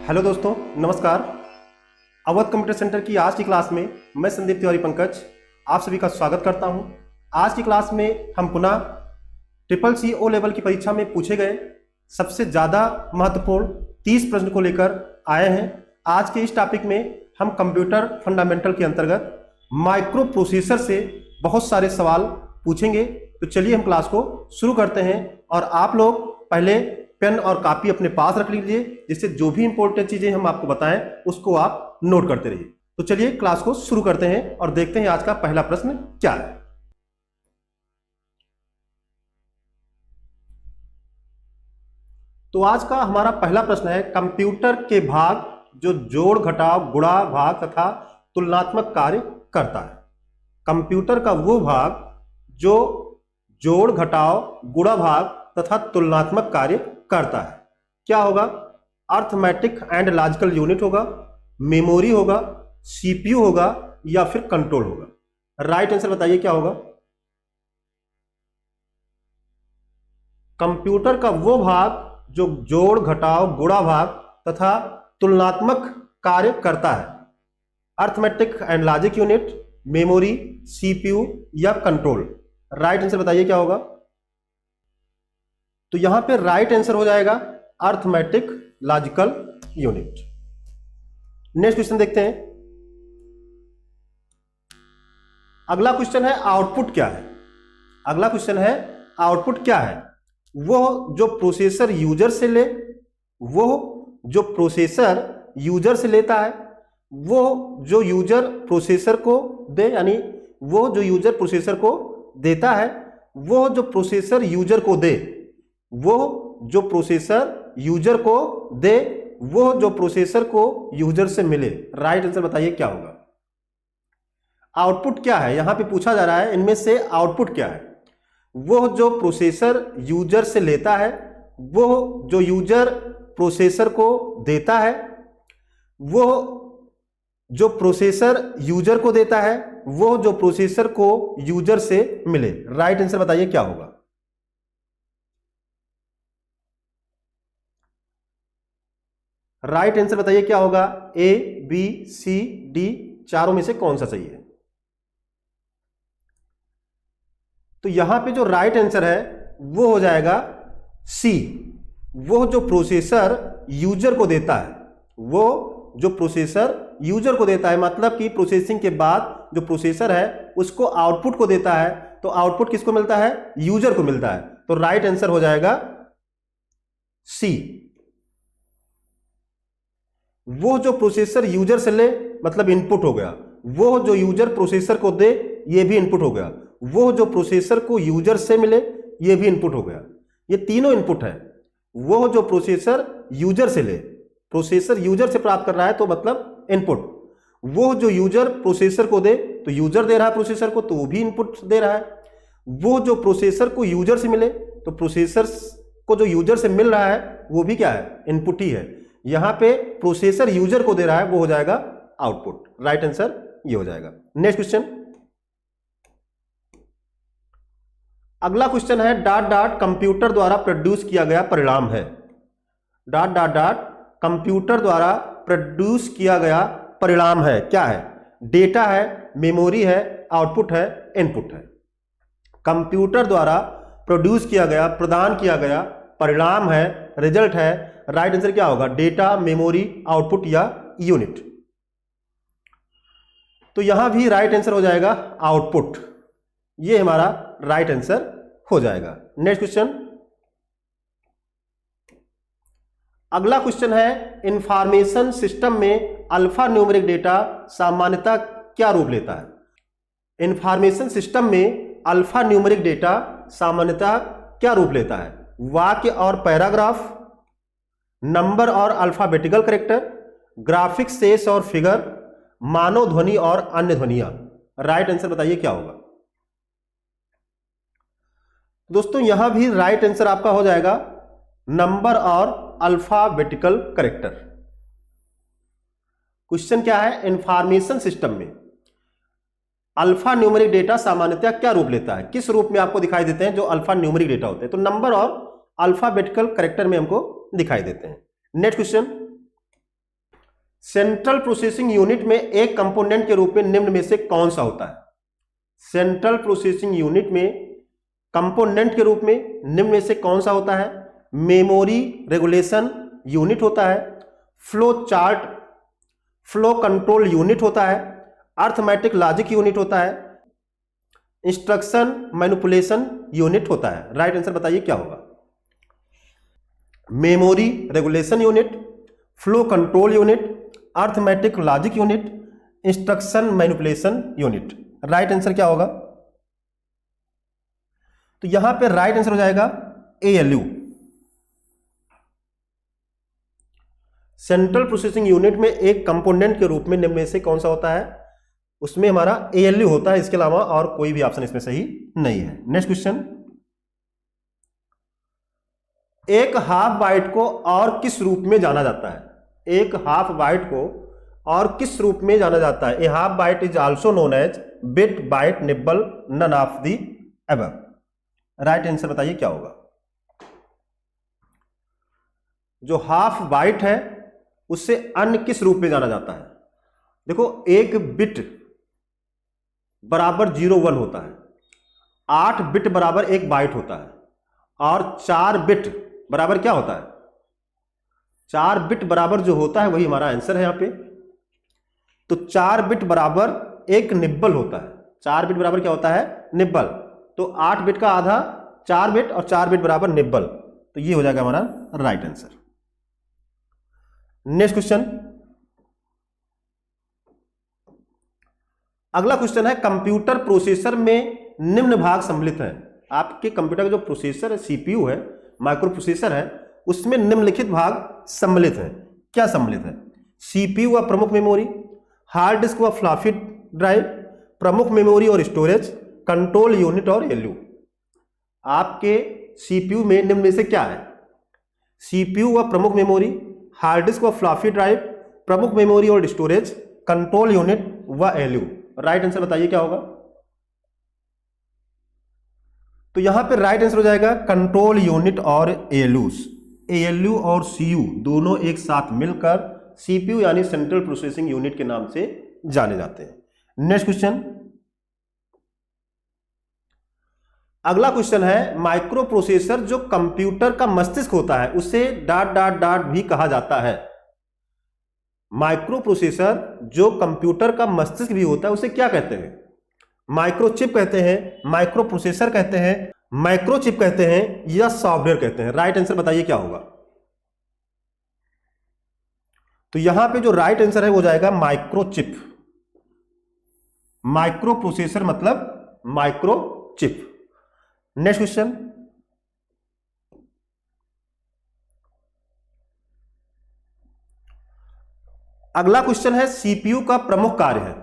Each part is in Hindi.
हेलो दोस्तों, नमस्कार। अवध कंप्यूटर सेंटर की आज की क्लास में मैं संदीप तिवारी पंकज आप सभी का स्वागत करता हूं। आज की क्लास में हम पुनः ट्रिपल ओ लेवल की परीक्षा में पूछे गए सबसे ज़्यादा महत्वपूर्ण 30 प्रश्न को लेकर आए हैं। आज के इस टॉपिक में हम कंप्यूटर फंडामेंटल के अंतर्गत माइक्रो प्रोसेसर से बहुत सारे सवाल पूछेंगे। तो चलिए हम क्लास को शुरू करते हैं और आप लोग पहले पेन और कॉपी अपने पास रख लीजिए, जिससे जो भी इंपॉर्टेंट चीजें हम आपको बताएं उसको आप नोट करते रहिए। तो चलिए क्लास को शुरू करते हैं और देखते हैं आज का पहला प्रश्न क्या है। तो आज का हमारा पहला प्रश्न है, कंप्यूटर के भाग जो जोड़ घटाव गुणा भाग तथा तुलनात्मक कार्य करता है। कंप्यूटर का वो भाग जो जोड़ घटाव गुणा भाग तथा तुलनात्मक कार्य करता है, क्या होगा? अर्थमेटिक एंड लॉजिकल यूनिट होगा, मेमोरी होगा, सीपीयू होगा या फिर कंट्रोल होगा? राइट आंसर बताइए क्या होगा। कंप्यूटर का वो भाग जो जोड़ घटाव गुणा भाग तथा तुलनात्मक कार्य करता है, arithmetic and logic unit, memory, CPU या कंट्रोल? राइट आंसर बताइए क्या होगा। तो यहां पे राइट आंसर हो जाएगा arithmetic logical unit. Next question देखते हैं। अगला क्वेश्चन है आउटपुट क्या है। अगला क्वेश्चन है आउटपुट क्या है। वो जो प्रोसेसर यूजर से ले, वो जो प्रोसेसर यूजर से लेता है, वो जो यूजर प्रोसेसर को दे, यानी वो जो यूजर प्रोसेसर को देता है, वो जो प्रोसेसर यूजर को दे, वो जो प्रोसेसर यूजर को दे, वो जो प्रोसेसर को यूजर से मिले। राइट आंसर बताइए क्या होगा। आउटपुट क्या है, यहां पे पूछा जा रहा है इनमें से आउटपुट क्या है। वो जो प्रोसेसर यूजर से लेता है, वो जो यूजर प्रोसेसर को देता है, वो जो प्रोसेसर यूजर को देता है, वो जो प्रोसेसर को यूजर से मिले। राइट आंसर बताइए क्या होगा। राइट आंसर बताइए क्या होगा। ए, बी, सी, डी, चारों में से कौन सा सही है? तो यहां पे जो राइट आंसर है वो हो जाएगा सी। वो जो प्रोसेसर यूजर को देता है, वो जो प्रोसेसर यूजर को देता है, मतलब कि प्रोसेसिंग के बाद जो प्रोसेसर है उसको आउटपुट को देता है, तो आउटपुट किसको मिलता है? यूजर को मिलता है। तो राइट आंसर हो जाएगा सी। वो जो प्रोसेसर यूजर से ले, मतलब इनपुट हो गया। वो जो यूजर प्रोसेसर को दे, ये भी इनपुट हो गया। वो जो प्रोसेसर को यूजर से मिले, ये भी इनपुट हो गया। ये तीनों इनपुट है। वो जो प्रोसेसर यूजर से ले, प्रोसेसर यूजर से प्राप्त कर रहा है तो मतलब इनपुट। वो जो यूजर प्रोसेसर को दे, तो यूजर दे रहा है प्रोसेसर को, तो वो भी इनपुट दे रहा है। वो जो प्रोसेसर को यूजर से मिले, तो प्रोसेसर को जो यूजर से मिल रहा है वो भी क्या है? इनपुट ही है। यहां पे प्रोसेसर यूजर को दे रहा है, वो हो जाएगा आउटपुट। राइट आंसर ये हो जाएगा। Next question. अगला क्वेश्चन है डॉट डॉट कंप्यूटर द्वारा प्रोड्यूस किया गया परिणाम है। डॉट डॉट डॉट कंप्यूटर द्वारा प्रोड्यूस किया गया परिणाम है, क्या है? डेटा है, मेमोरी है, आउटपुट है, इनपुट है। कंप्यूटर द्वारा प्रोड्यूस किया गया, प्रदान किया गया परिणाम है, रिजल्ट है। राइट आंसर क्या होगा? डेटा, मेमोरी, आउटपुट या यूनिट? तो यहां भी राइट आंसर हो जाएगा आउटपुट। ये हमारा राइट आंसर हो जाएगा। Next question. अगला क्वेश्चन है इंफॉर्मेशन सिस्टम में अल्फा न्यूमेरिक डेटा सामान्यतः क्या रूप लेता है। इंफॉर्मेशन सिस्टम में अल्फा न्यूमेरिक डेटा सामान्यतः क्या रूप लेता है? वाक्य और पैराग्राफ, नंबर और अल्फाबेटिकल कैरेक्टर, ग्राफिक शेष और फिगर, मानव ध्वनि और अन्य ध्वनियां? राइट आंसर बताइए क्या होगा। दोस्तों यहां भी राइट आंसर आपका हो जाएगा नंबर और अल्फाबेटिकल कैरेक्टर। क्वेश्चन क्या है? इंफॉर्मेशन सिस्टम में अल्फा न्यूमेरिक डेटा सामान्यतः क्या रूप लेता है? किस रूप में आपको दिखाई देते हैं जो अल्फा न्यूमेरिक डेटा होते हैं? तो नंबर और अल्फाबेटिकल कैरेक्टर में हमको दिखाई देते हैं। Next question. Central processing unit में एक कंपोनेंट के रूप में निम्न में से कौन सा होता है? सेंट्रल प्रोसेसिंग यूनिट में कंपोनेंट के रूप में निम्न में से कौन सा होता है? मेमोरी रेगुलेशन यूनिट होता है, flow chart flow control unit होता है, अर्थमेटिक लॉजिक यूनिट होता है, इंस्ट्रक्शन मैनिपुलेशन यूनिट होता है। राइट आंसर बताइए क्या होगा? Memory regulation unit, flow control unit, arithmetic logic unit, instruction manipulation unit. Right answer क्या होगा? तो यहां पे राइट आंसर हो जाएगा ALU। सेंट्रल प्रोसेसिंग यूनिट में एक कंपोनेंट के रूप में निम्न में से कौन सा होता है? उसमें हमारा ALU होता है, इसके अलावा और कोई भी ऑप्शन इसमें सही नहीं है। नेक्स्ट क्वेश्चन, एक हाफ बाइट को और किस रूप में जाना जाता है? एक हाफ बाइट को और किस रूप में जाना जाता है? A half byte is also known as bit, byte, nibble, none of the above. Right answer बताइए क्या होगा? जो हाफ बाइट है उससे अन्य किस रूप में जाना जाता है? देखो, एक बिट बराबर 0 1 होता है, 8 बिट बराबर एक बाइट होता है, और 4 बिट बराबर क्या होता है? 4 बिट बराबर जो होता है वही हमारा आंसर है यहां पे। तो 4 बिट बराबर एक निब्बल होता है। 4 बिट बराबर क्या होता है? निब्बल। तो 8 बिट का आधा 4 बिट और 4 बिट बराबर निब्बल। तो ये हो जाएगा हमारा राइट आंसर। नेक्स्ट क्वेश्चन, अगला क्वेश्चन है कंप्यूटर प्रोसेसर में निम्न भाग सम्मिलित है। आपके कंप्यूटर का जो प्रोसेसर है, CPU है, माइक्रो प्रोसेसर है, उसमें निम्नलिखित भाग सम्मिलित है। क्या सम्मिलित है? CPU व प्रमुख मेमोरी, हार्ड डिस्क व फ्लॉपी ड्राइव, प्रमुख मेमोरी और स्टोरेज, कंट्रोल यूनिट और ALU। आपके CPU में निम्न में से क्या है? CPU व प्रमुख मेमोरी, हार्ड डिस्क व फ्लॉपी ड्राइव, प्रमुख मेमोरी और स्टोरेज, कंट्रोल यूनिट व ALU। राइट आंसर बताइए क्या होगा? तो यहां पे राइट आंसर हो जाएगा कंट्रोल यूनिट और ALUs। ALU और CU दोनों एक साथ मिलकर CPU यानी सेंट्रल प्रोसेसिंग यूनिट के नाम से जाने जाते हैं। नेक्स्ट क्वेश्चन, अगला क्वेश्चन है माइक्रो प्रोसेसर जो कंप्यूटर का मस्तिष्क होता है उसे ... भी कहा जाता है। माइक्रो प्रोसेसर जो कंप्यूटर का मस्तिष्क भी होता है उसे क्या कहते हैं? माइक्रोचिप कहते हैं, माइक्रो प्रोसेसर कहते हैं, माइक्रोचिप कहते हैं, या सॉफ्टवेयर कहते हैं। राइट आंसर बताइए क्या होगा? तो यहां पे जो राइट आंसर है वो जाएगा माइक्रोचिप। माइक्रो प्रोसेसर मतलब माइक्रोचिप। नेक्स्ट क्वेश्चन, अगला क्वेश्चन है CPU का प्रमुख कार्य है।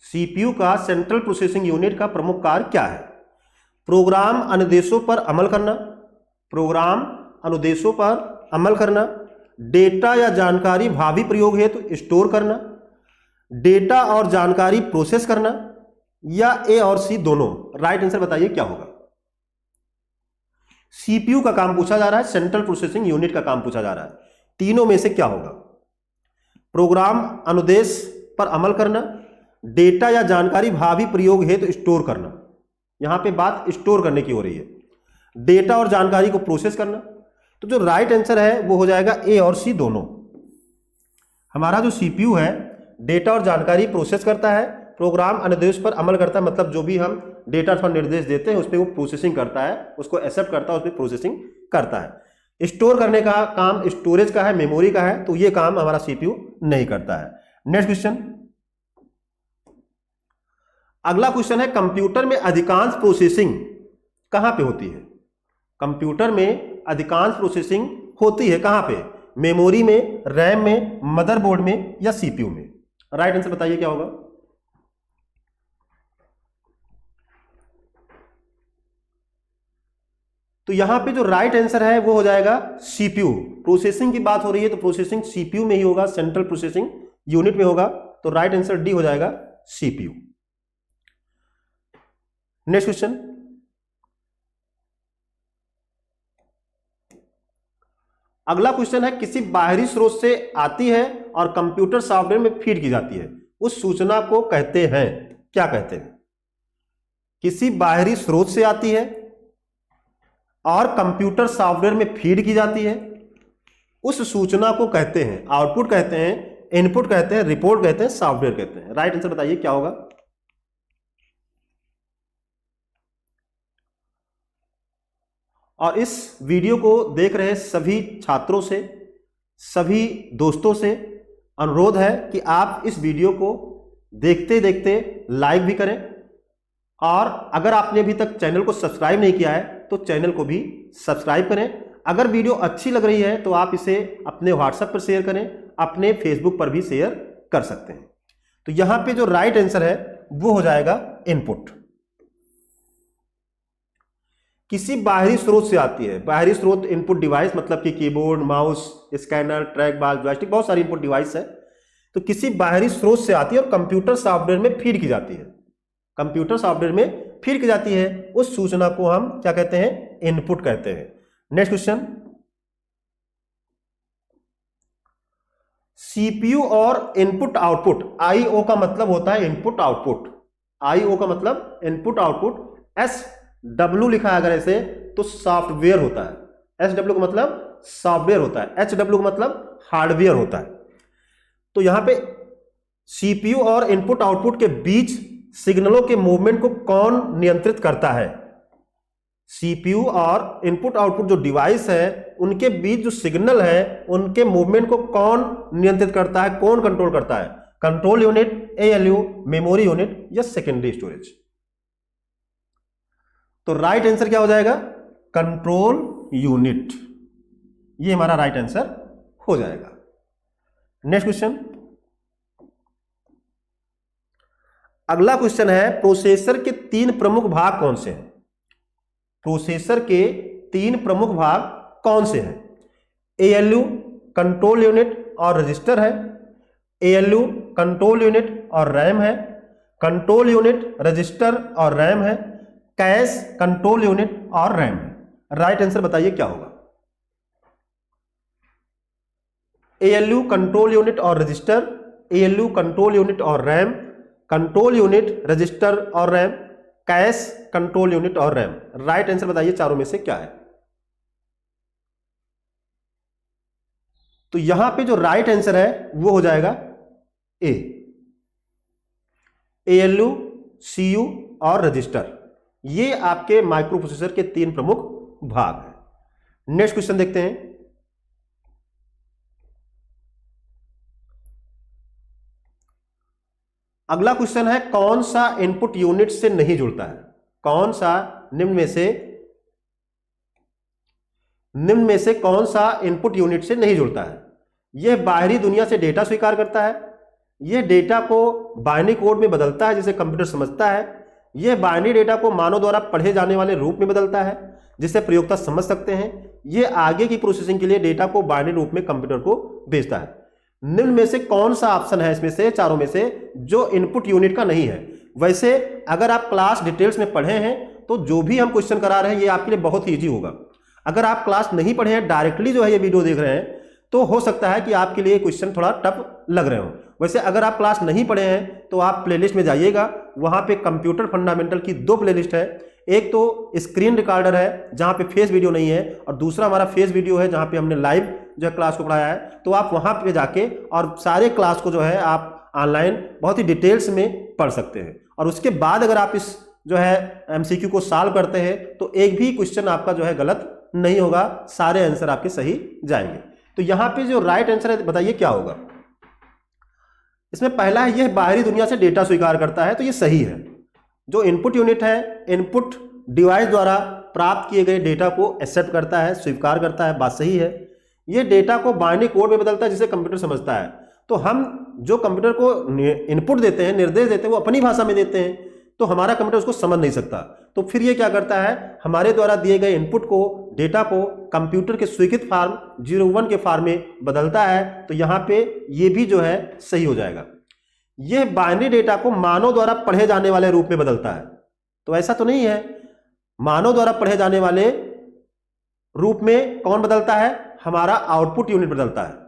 CPU का सेंट्रल प्रोसेसिंग यूनिट का प्रमुख कार्य क्या है? प्रोग्राम अनुदेशों पर अमल करना, प्रोग्राम अनुदेशों पर अमल करना, डेटा या जानकारी भावी प्रयोग हेतु स्टोर करना, डेटा और जानकारी प्रोसेस करना, या A और C दोनों। राइट आंसर बताइए क्या होगा? CPU का काम पूछा जा रहा है, सेंट्रल प्रोसेसिंग यूनिट का काम पूछा जा रहा है, तीनों में से क्या होगा? प्रोग्राम अनुदेश पर अमल करना, डेटा या जानकारी भावी प्रयोग हेतु स्टोर करना। यहां पे बात स्टोर करने की हो रही है, डेटा और जानकारी को प्रोसेस करना। तो जो राइट आंसर है वो हो जाएगा A और C दोनों। हमारा जो CPU है डेटा और जानकारी प्रोसेस करता है, प्रोग्राम अनुदेश पर अमल करता है, मतलब जो भी हम डेटा अथवा निर्देश देते हैं उस पर वो प्रोसेसिंग करता है, उसको एक्सेप्ट करता है, उस पर प्रोसेसिंग करता है। स्टोर करने का काम स्टोरेज का है, मेमोरी का है, तो ये काम हमारा CPU नहीं करता है। नेक्स्ट क्वेश्चन, अगला क्वेश्चन है कंप्यूटर में अधिकांश प्रोसेसिंग कहां पे होती है? कंप्यूटर में अधिकांश प्रोसेसिंग होती है कहां पे? मेमोरी में, रैम में, मदरबोर्ड में, या CPU में? राइट आंसर बताइए क्या होगा? तो यहां पे जो राइट आंसर है वो हो जाएगा CPU। प्रोसेसिंग की बात हो रही है तो प्रोसेसिंग CPU में ही होगा, सेंट्रल प्रोसेसिंग यूनिट में होगा। तो राइट आंसर D हो जाएगा, CPU। नेक्स्ट क्वेश्चन, अगला क्वेश्चन है किसी बाहरी स्रोत से आती है और कंप्यूटर सॉफ्टवेयर में फीड की जाती है, उस सूचना को कहते हैं, क्या कहते हैं? किसी बाहरी स्रोत से आती है और कंप्यूटर सॉफ्टवेयर में फीड की जाती है, उस सूचना को कहते हैं, आउटपुट कहते हैं, इनपुट कहते हैं, रिपोर्ट कहते हैं, सॉफ्टवेयर कहते हैं। राइट आंसर बताइए क्या होगा? और इस वीडियो को देख रहे सभी छात्रों से, सभी दोस्तों से अनुरोध है कि आप इस वीडियो को देखते देखते लाइक भी करें, और अगर आपने अभी तक चैनल को सब्सक्राइब नहीं किया है तो चैनल को भी सब्सक्राइब करें। अगर वीडियो अच्छी लग रही है तो आप इसे अपने व्हाट्सएप पर शेयर करें, अपने फेसबुक पर भी शेयर कर सकते हैं। तो यहां पे जो राइट आंसर है वो हो जाएगा इनपुट। किसी बाहरी स्रोत से आती है, बाहरी स्रोत इनपुट डिवाइस मतलब कि keyboard, mouse, scanner, track ball, joystick, बहुत सारी इनपुट डिवाइस है। तो किसी बाहरी स्रोत से आती है और कंप्यूटर सॉफ्टवेयर में फीड की जाती है, कंप्यूटर सॉफ्टवेयर में फीड की जाती है, उस सूचना को हम क्या कहते हैं? इनपुट कहते हैं। नेक्स्ट क्वेश्चन, सीपीयू और इनपुट आउटपुट, आईओ का मतलब होता है इनपुट आउटपुट, आईओ का मतलब इनपुट आउटपुट, SW लिखा है अगर ऐसे तो सॉफ्टवेयर होता है, SW का मतलब सॉफ्टवेयर होता है, HW का मतलब हार्डवेयर होता है। तो यहां पे सीपीयू और इनपुट आउटपुट के बीच सिग्नलों के मूवमेंट को कौन नियंत्रित करता है? सीपीयू और इनपुट आउटपुट जो डिवाइस है उनके बीच जो सिग्नल है उनके मूवमेंट को कौन नियंत्रित करता है, कौन कंट्रोल करता है? Control unit, ALU, memory unit या सेकेंडरी स्टोरेज? तो राइट आंसर क्या हो जाएगा? कंट्रोल यूनिट, ये हमारा राइट आंसर हो जाएगा। नेक्स्ट क्वेश्चन, अगला क्वेश्चन है प्रोसेसर के 3 प्रमुख भाग कौन से हैं? प्रोसेसर के 3 प्रमुख भाग कौन से हैं? ALU, कंट्रोल यूनिट और रजिस्टर है, ALU, कंट्रोल यूनिट और रैम है, कंट्रोल यूनिट, रजिस्टर और रैम है, कैश, कंट्रोल यूनिट और रैम है। राइट आंसर बताइए क्या होगा? ALU, कंट्रोल यूनिट और रजिस्टर, ALU, कंट्रोल यूनिट और रैम, कंट्रोल यूनिट, रजिस्टर और रैम, कैश, कंट्रोल यूनिट और रैम। राइट आंसर बताइए चारों में से क्या है? तो यहां पे जो राइट आंसर है वो हो जाएगा ए, ALU, CU और रजिस्टर, ये आपके माइक्रो प्रोसेसर के 3 प्रमुख भाग हैं। नेक्स्ट क्वेश्चन देखते हैं, अगला क्वेश्चन है कौन सा इनपुट यूनिट से नहीं जुड़ता है? कौन सा निम्न में से कौन सा इनपुट यूनिट से नहीं जुड़ता है? यह बाहरी दुनिया से डेटा स्वीकार करता है, यह डेटा को बाइनरी कोड में बदलता है जिसे कंप्यूटर समझता है, यह बाइनरी डेटा को मानव द्वारा पढ़े जाने वाले रूप में बदलता है जिसे प्रयोक्ता समझ सकते हैं, यह आगे की प्रोसेसिंग के लिए डेटा को बाइनरी रूप में कंप्यूटर को भेजता है। निम्न में से कौन सा ऑप्शन है इसमें से, चारों में से, जो इनपुट यूनिट का नहीं है? वैसे अगर आप क्लास डिटेल्स में पढ़े हैं तो जो भी हम क्वेश्चन करा रहे हैं ये आपके लिए बहुत ही ईजी होगा। अगर आप क्लास नहीं पढ़े हैं, डायरेक्टली जो है ये वीडियो देख रहे हैं, तो हो सकता है कि आपके लिए क्वेश्चन थोड़ा टफ लग रहे हो। वैसे अगर आप क्लास नहीं पढ़े हैं तो आप प्लेलिस्ट में जाइएगा, वहां पे कंप्यूटर फंडामेंटल की 2 प्लेलिस्ट है, एक तो स्क्रीन रिकॉर्डर है जहां पे फेस वीडियो नहीं है, और दूसरा हमारा फेस वीडियो है जहां पे हमने लाइव जो है क्लास को पढ़ाया है। तो आप वहां पे जाके और सारे क्लास को जो है आप ऑनलाइन बहुत ही डिटेल्स में पढ़ सकते हैं, और उसके बाद अगर आप इस जो है MCQ को सॉल्व करते हैं तो एक भी क्वेश्चन आपका जो है गलत नहीं होगा, सारे आंसर आपके सही जाएंगे। तो यहां पे जो राइट आंसर है बताइए क्या होगा? इसमें पहला है यह बाहरी दुनिया से डेटा स्वीकार करता है, तो ये सही है। जो इनपुट यूनिट है, इनपुट डिवाइस द्वारा प्राप्त किए गए डेटा को एक्सेप्ट करता है, स्वीकार करता है, बात सही है। यह डेटा को बाइनरी कोड में बदलता है जिसे कंप्यूटर समझता है। तो हम जो कंप्यूटर को इनपुट देते हैं, निर्देश देते हैं, वो अपनी भाषा में देते हैं, तो हमारा कंप्यूटर उसको समझ नहीं सकता। तो फिर ये क्या करता है, हमारे द्वारा दिए गए इनपुट को, डेटा को कंप्यूटर के स्वीकृत फॉर्म 01 के फॉर्म में बदलता है। तो यहाँ पे ये भी जो है सही हो जाएगा। यह बाइनरी डेटा को मानव द्वारा पढ़े जाने वाले रूप में बदलता है, तो ऐसा तो नहीं है। मानव द्वारा पढ़े जाने वाले रूप में कौन बदलता है? हमारा आउटपुट यूनिट बदलता है।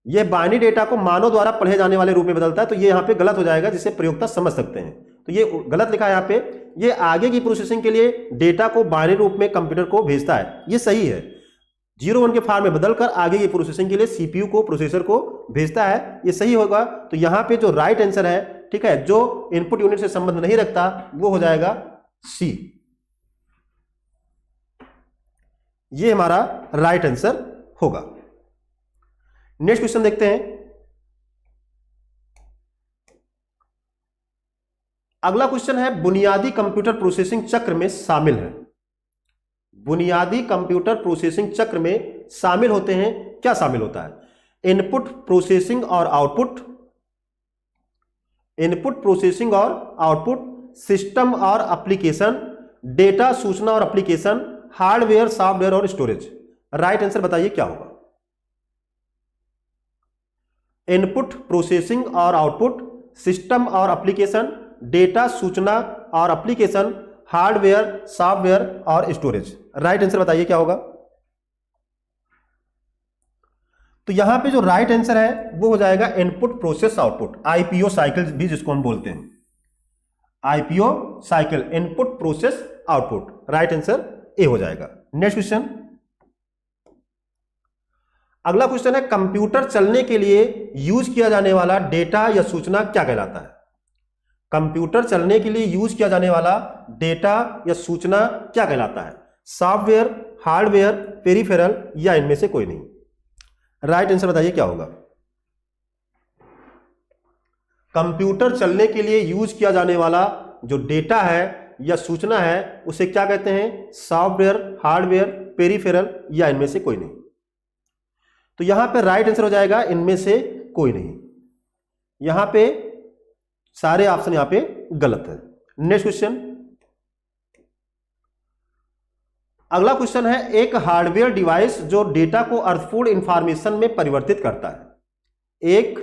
ये बाइनरी डेटा को मानव द्वारा पढ़े जाने वाले रूप में बदलता है, तो ये यहां पे गलत हो जाएगा, जिसे प्रयोक्ता समझ सकते हैं। तो ये गलत लिखा है यहां पे। ये आगे की प्रोसेसिंग के लिए डेटा को बाइनरी रूप में कंप्यूटर को भेजता है, ये सही है। 0-1 के फॉर्म में बदलकर आगे की प्रोसेसिंग के लिए सीपीयू को, प्रोसेसर को भेजता है, ये सही होगा। तो यहां पे जो राइट आंसर है, ठीक है, जो इनपुट यूनिट से संबंध नहीं रखता, वो हो जाएगा सी। ये हमारा राइट आंसर होगा। नेक्स्ट क्वेश्चन देखते हैं। अगला क्वेश्चन है, बुनियादी कंप्यूटर प्रोसेसिंग चक्र में शामिल है। बुनियादी कंप्यूटर प्रोसेसिंग चक्र में शामिल होते हैं, क्या शामिल होता है? इनपुट प्रोसेसिंग और आउटपुट, इनपुट प्रोसेसिंग और आउटपुट, सिस्टम और एप्लीकेशन, डेटा सूचना और एप्लीकेशन, हार्डवेयर सॉफ्टवेयर और स्टोरेज। राइट आंसर बताइए क्या होगा? इनपुट प्रोसेसिंग और आउटपुट, सिस्टम और एप्लीकेशन, डेटा सूचना और एप्लीकेशन, हार्डवेयर सॉफ्टवेयर और स्टोरेज। राइट आंसर बताइए क्या होगा? तो यहां पे जो राइट आंसर है वो हो जाएगा input process output, IPO cycle भी जिसको हम बोलते हैं, IPO cycle, input process output. Right answer A हो जाएगा। नेक्स्ट क्वेश्चन, अगला क्वेश्चन है, कंप्यूटर चलने के लिए यूज किया जाने वाला डेटा या सूचना क्या कहलाता है? कंप्यूटर चलने के लिए यूज किया जाने वाला डेटा या सूचना क्या कहलाता है? सॉफ्टवेयर, हार्डवेयर, पेरिफेरल या इनमें से कोई नहीं। राइट आंसर बताइए क्या होगा? कंप्यूटर चलने के लिए यूज किया जाने वाला जो डेटा है या सूचना है उसे क्या कहते हैं? सॉफ्टवेयर, हार्डवेयर, पेरिफेरल या इनमें से कोई नहीं। तो यहां पे राइट आंसर हो जाएगा इनमें से कोई नहीं। यहां पे सारे ऑप्शन यहां पे गलत है। नेक्स्ट क्वेश्चन, अगला क्वेश्चन है, एक हार्डवेयर डिवाइस जो डेटा को अर्थपूर्ण इंफॉर्मेशन में परिवर्तित करता है। एक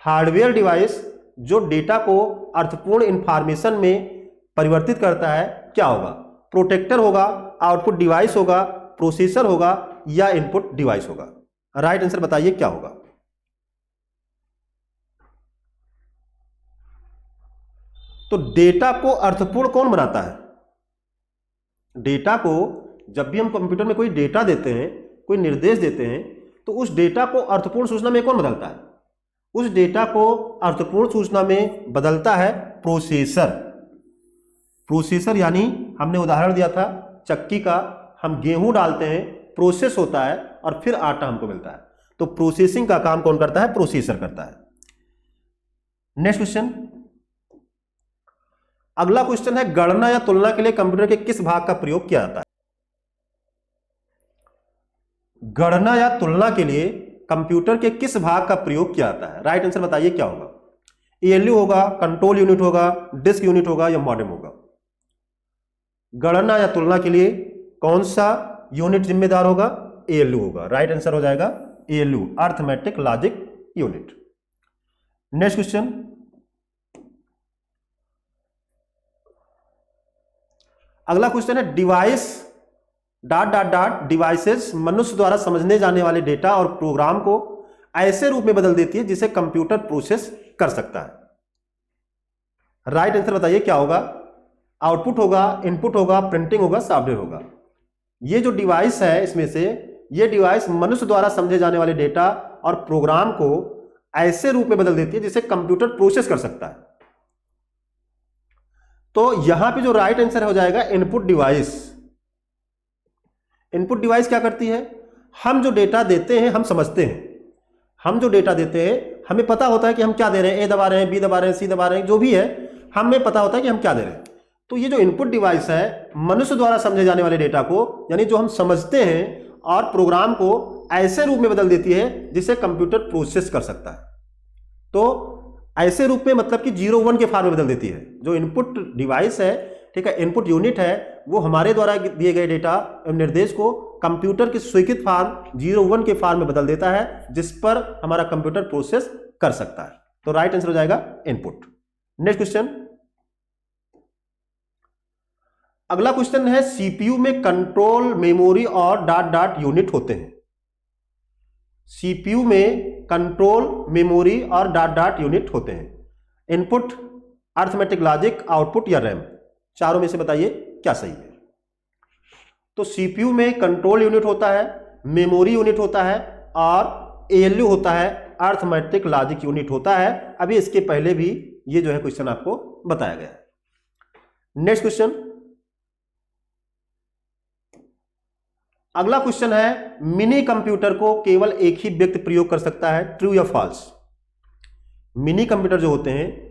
हार्डवेयर डिवाइस जो डेटा को अर्थपूर्ण इंफॉर्मेशन में परिवर्तित करता है, क्या होगा? प्रोटेक्टर होगा, आउटपुट डिवाइस होगा, प्रोसेसर होगा या इनपुट डिवाइस होगा। राइट आंसर बताइए क्या होगा? तो डेटा को अर्थपूर्ण कौन बनाता है? डेटा को जब भी हम कंप्यूटर में कोई डेटा देते हैं, कोई निर्देश देते हैं, तो उस डेटा को अर्थपूर्ण सूचना में कौन बदलता है? उस डेटा को अर्थपूर्ण सूचना में बदलता है प्रोसेसर। प्रोसेसर यानी हमने उदाहरण दिया था चक्की का, हम गेहूं डालते हैं, प्रोसेस होता है और फिर आटा हमको मिलता है। तो प्रोसेसिंग का काम कौन करता है? प्रोसेसर करता है। नेक्स्ट क्वेश्चन, अगला क्वेश्चन है, गणना या तुलना के लिए कंप्यूटर के किस भाग का प्रयोग किया जाता है? गणना या तुलना के लिए कंप्यूटर के किस भाग का प्रयोग किया जाता है? राइट आंसर बताइए क्या होगा? एएलयू होगा, कंट्रोल यूनिट होगा, डिस्क यूनिट होगा या मॉडेम होगा। गणना या तुलना के लिए कौन सा यूनिट जिम्मेदार होगा? एएलयू होगा। राइट आंसर हो जाएगा ALU, arithmetic logic unit. Next question, अगला क्वेश्चन है, device dot dot dot devices मनुष्य द्वारा समझने जाने वाले डेटा और प्रोग्राम को ऐसे रूप में बदल देती है जिसे कंप्यूटर प्रोसेस कर सकता है। राइट आंसर बताइए क्या होगा? आउटपुट होगा, इनपुट होगा, प्रिंटिंग होगा, सॉफ्टवेयर होगा। ये जो डिवाइस है, इसमें से ये डिवाइस मनुष्य द्वारा समझे जाने वाले डेटा और प्रोग्राम को ऐसे रूप में बदल देती है जिसे कंप्यूटर प्रोसेस कर सकता है। तो यहां पे जो राइट आंसर हो जाएगा इनपुट डिवाइस। इनपुट डिवाइस क्या करती है? हम जो डेटा देते हैं हम समझते हैं, हम जो डेटा देते हैं हमें पता होता है कि हम क्या दे रहे हैं, ए दबा रहे हैं, बी दबा रहे हैं, सी दबा रहे हैं, जो भी है हमें पता होता है कि हम क्या दे रहे हैं। तो ये जो इनपुट डिवाइस है मनुष्य द्वारा समझे जाने वाले डेटा को, यानी जो हम समझते हैं, और प्रोग्राम को ऐसे रूप में बदल देती है जिसे कंप्यूटर प्रोसेस कर सकता है। तो ऐसे रूप में मतलब कि 0-1 के फॉर्म में बदल देती है। जो इनपुट डिवाइस है, ठीक है, इनपुट यूनिट है, वो हमारे द्वारा दिए गए डेटा एवं निर्देश को कंप्यूटर की स्वीकृत फॉर्म 0-1 के फॉर्म में बदल देता है, जिस पर हमारा कंप्यूटर प्रोसेस कर सकता है। तो राइट आंसर हो जाएगा इनपुट। नेक्स्ट क्वेश्चन, अगला क्वेश्चन है, सीपीयू में कंट्रोल, मेमोरी और डॉट डॉट यूनिट होते हैं। सीपीयू में कंट्रोल, मेमोरी और डॉट डॉट यूनिट होते हैं। इनपुट अर्थमेटिक लॉजिक, आउटपुट या रैम, चारों में से बताइए क्या सही है। तो सीपीयू में कंट्रोल यूनिट होता है, मेमोरी यूनिट होता है और एएलयू होता है, अर्थमेटिक लॉजिक यूनिट होता है। अभी इसके पहले भी ये जो है क्वेश्चन आपको बताया गया है। नेक्स्ट क्वेश्चन, अगला क्वेश्चन है मिनी कंप्यूटर को केवल एक ही व्यक्ति प्रयोग कर सकता है, ट्रू या फॉल्स। मिनी कंप्यूटर जो होते हैं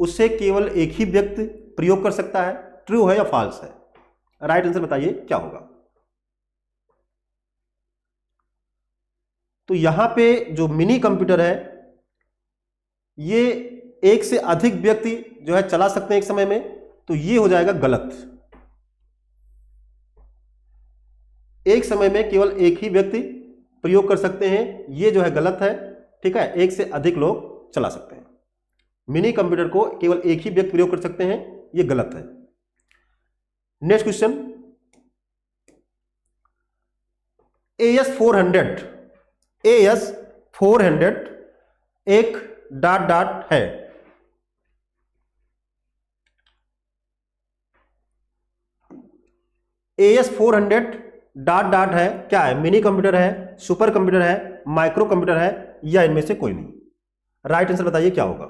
उससे केवल एक ही व्यक्ति प्रयोग कर सकता है, ट्रू है या फॉल्स है। राइट आंसर बताइए क्या होगा। तो यहां पे जो मिनी कंप्यूटर है ये एक से अधिक व्यक्ति जो है चला सकते हैं एक समय में, तो ये हो जाएगा गलत। एक समय में केवल एक ही व्यक्ति प्रयोग कर सकते हैं, ये जो है गलत है। ठीक है, एक से अधिक लोग चला सकते हैं। मिनी कंप्यूटर को केवल एक ही व्यक्ति प्रयोग कर सकते हैं, ये गलत है। नेक्स्ट क्वेश्चन, AS400 एक डॉट डॉट है। AS400 डॉट डॉट है, क्या है? मिनी कंप्यूटर है, सुपर कंप्यूटर है, माइक्रो कंप्यूटर है, या इनमें से कोई नहीं। राइट आंसर बताइए क्या होगा।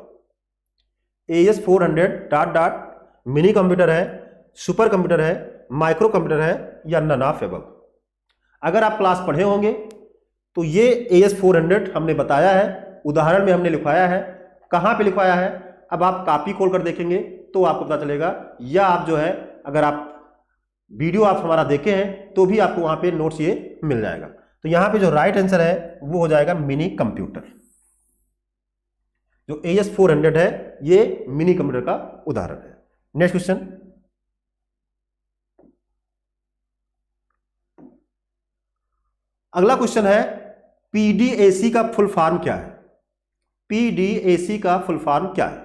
AS400 dot dot mini computer है, सुपर कंप्यूटर है, माइक्रो कंप्यूटर है, या नन ऑफ एबव। अगर आप क्लास पढ़े होंगे तो ये AS400 हमने बताया है, उदाहरण में हमने लिखवाया है। कहां पे लिखवाया है? अब आप कॉपी खोलकर देखेंगे तो आपको पता चलेगा, या आप जो है अगर आप वीडियो आप हमारा देखे हैं तो भी आपको वहां पे नोट्स ये मिल जाएगा। तो यहां पे जो राइट आंसर है वो हो जाएगा मिनी कंप्यूटर। जो AS400 है ये मिनी कंप्यूटर का उदाहरण है। नेक्स्ट क्वेश्चन, अगला क्वेश्चन है PDAC का फुल फॉर्म क्या है? PDAC का फुल फॉर्म क्या है?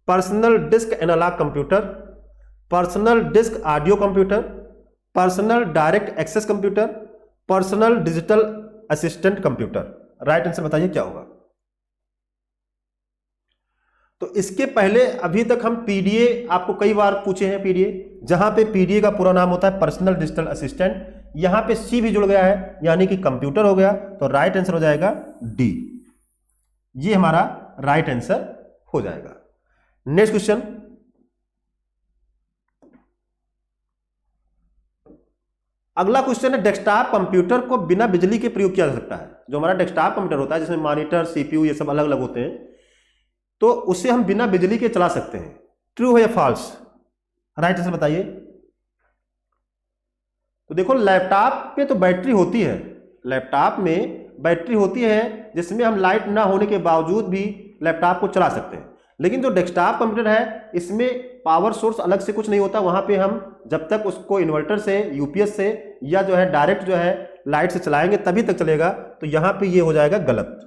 Personal disk analogue computer, personal disk audio computer, personal direct access computer, personal digital assistant computer. Right answer बताइए क्या होगा। तो इसके पहले अभी तक हम PDA आपको कई बार पूछे हैं, PDA जहां पे PDA का पूरा नाम होता है पर्सनल डिजिटल असिस्टेंट, यहां पे C भी जुड़ गया है यानी कि कंप्यूटर हो गया। तो राइट आंसर हो जाएगा D, ये हमारा राइट आंसर हो जाएगा। नेक्स्ट क्वेश्चन, अगला क्वेश्चन है डेस्कटॉप कंप्यूटर को बिना बिजली के प्रयोग किया जा सकता है। जो हमारा डेस्कटॉप कंप्यूटर होता है जिसमें मॉनिटर, CPU ये सब अलग अलग होते हैं, तो उसे हम बिना बिजली के चला सकते हैं, ट्रू है या फॉल्स। राइट आंसर बताइए। तो देखो लैपटॉप पे तो बैटरी होती है, लैपटॉप में बैटरी होती है जिसमें हम लाइट ना होने के बावजूद भी लैपटॉप को चला सकते हैं। लेकिन जो डेस्कटॉप कंप्यूटर है इसमें पावर सोर्स अलग से कुछ नहीं होता, वहां पे हम जब तक उसको इन्वर्टर से, यूपीएस से या जो है डायरेक्ट जो है लाइट से चलाएंगे तभी तक चलेगा। तो यहां पे ये हो जाएगा गलत।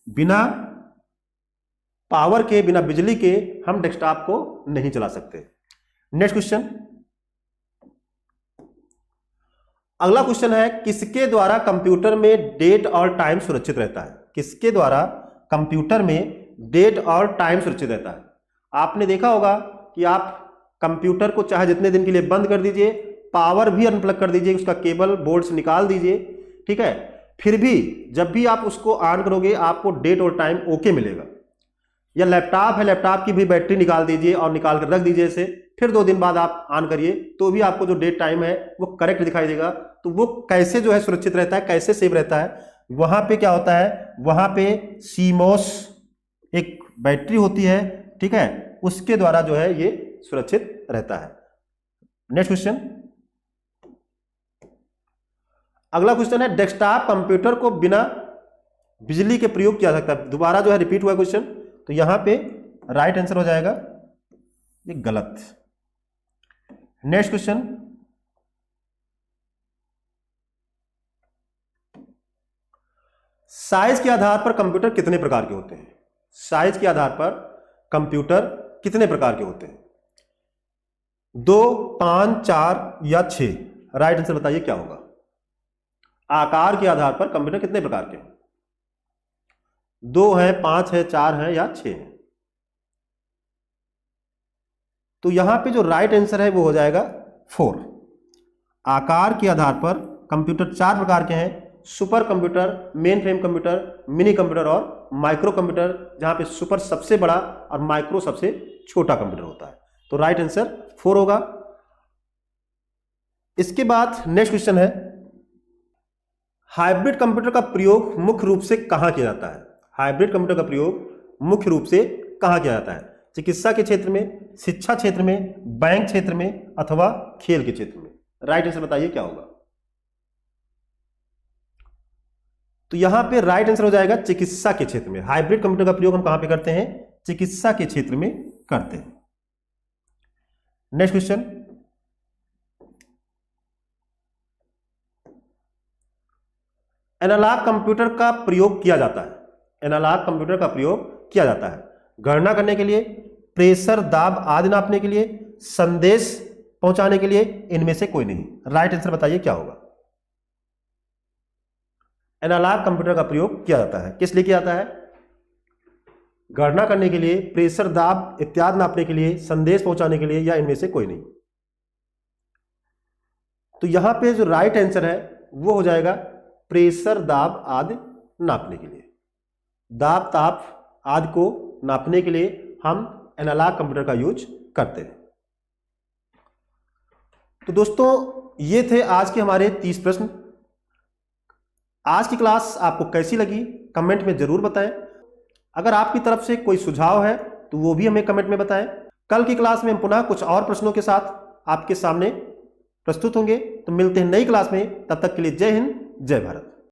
बिना पावर के, बिना बिजली के हम डेस्कटॉप को नहीं चला सकते। नेक्स्ट क्वेश्चन, अगला क्वेश्चन है किसके द्वारा कंप्यूटर में डेट और टाइम सुरक्षित रहता है? किसके द्वारा कंप्यूटर में डेट और टाइम सुरक्षित रहता है? आपने देखा होगा कि आप कंप्यूटर को चाहे जितने दिन के लिए बंद कर दीजिए, पावर भी अनप्लग कर दीजिए, उसका केबल बोर्ड से निकाल दीजिए, ठीक है, फिर भी जब भी आप उसको ऑन करोगे आपको डेट और टाइम ओके मिलेगा। या लैपटॉप है, लैपटॉप की भी बैटरी निकाल दीजिए और निकाल कर रख दीजिए इसे, फिर 2 दिन बाद आप ऑन करिए तो भी आपको जो डेट टाइम है वो करेक्ट दिखाई देगा। तो वो कैसे जो है सुरक्षित रहता है, कैसे सेव रहता है? वहां पे क्या होता है, वहां पे सीमोस एक बैटरी होती है, ठीक है, उसके द्वारा जो है ये सुरक्षित रहता है। नेक्स्ट क्वेश्चन, अगला क्वेश्चन है डेस्कटॉप कंप्यूटर को बिना बिजली के प्रयोग किया जा सकता है। दोबारा जो है रिपीट हुआ क्वेश्चन, तो यहां पे राइट आंसर हो जाएगा ये गलत। नेक्स्ट क्वेश्चन, साइज के आधार पर कंप्यूटर कितने प्रकार के होते हैं? साइज के आधार पर कंप्यूटर कितने प्रकार के होते हैं? 2, 5, 4 या 6? राइट आंसर बताइए क्या होगा। आकार के आधार पर कंप्यूटर कितने प्रकार के हैं? 2 है, 5 है, 4 है या 6 है? तो यहां पे जो राइट आंसर है वो हो जाएगा 4। आकार के आधार पर कंप्यूटर 4 प्रकार के हैं: super computer, main frame computer, mini computer और माइक्रो कंप्यूटर, जहां पे सुपर सबसे बड़ा और माइक्रो सबसे छोटा कंप्यूटर होता है। तो राइट आंसर 4 होगा। इसके बाद नेक्स्ट क्वेश्चन है, हाइब्रिड कंप्यूटर का प्रयोग मुख्य रूप से कहां किया जाता है? हाइब्रिड कंप्यूटर का प्रयोग मुख्य रूप से कहां किया जाता है? चिकित्सा के क्षेत्र में, शिक्षा क्षेत्र में, बैंक क्षेत्र में अथवा खेल के क्षेत्र में? राइट आंसर बताइए क्या होगा। तो यहां पे राइट आंसर हो जाएगा चिकित्सा के क्षेत्र में। हाइब्रिड कंप्यूटर का प्रयोग हम कहां पे करते हैं? चिकित्सा के क्षेत्र में करते हैं। नेक्स्ट क्वेश्चन, एनालॉग कंप्यूटर का प्रयोग किया जाता है। एनालॉग कंप्यूटर का प्रयोग किया जाता है गणना करने के लिए, प्रेशर, दाब आदि नापने के लिए, संदेश पहुंचाने के लिए, इनमें से कोई नहीं। राइट आंसर बताइए क्या होगा। एनालॉग कंप्यूटर का प्रयोग किया जाता है, किस लिए किया जाता है? गणना करने के लिए, प्रेशर, दाब इत्यादि नापने के लिए, संदेश पहुंचाने के लिए, या इनमें से कोई नहीं। तो यहां पे जो राइट आंसर है वो हो जाएगा प्रेशर, दाब आदि नापने के लिए। दाब, ताप आदि को नापने के लिए हम एनालॉग कंप्यूटर का यूज करते हैं। तो दोस्तों ये थे आज के हमारे 30 प्रश्न। आज की क्लास आपको कैसी लगी कमेंट में जरूर बताएं। अगर आपकी तरफ से कोई सुझाव है तो वो भी हमें कमेंट में बताएं। कल की क्लास में हम पुनः कुछ और प्रश्नों के साथ आपके सामने प्रस्तुत होंगे। तो मिलते हैं नई क्लास में, तब तक के लिए जय हिंद, जय भारत।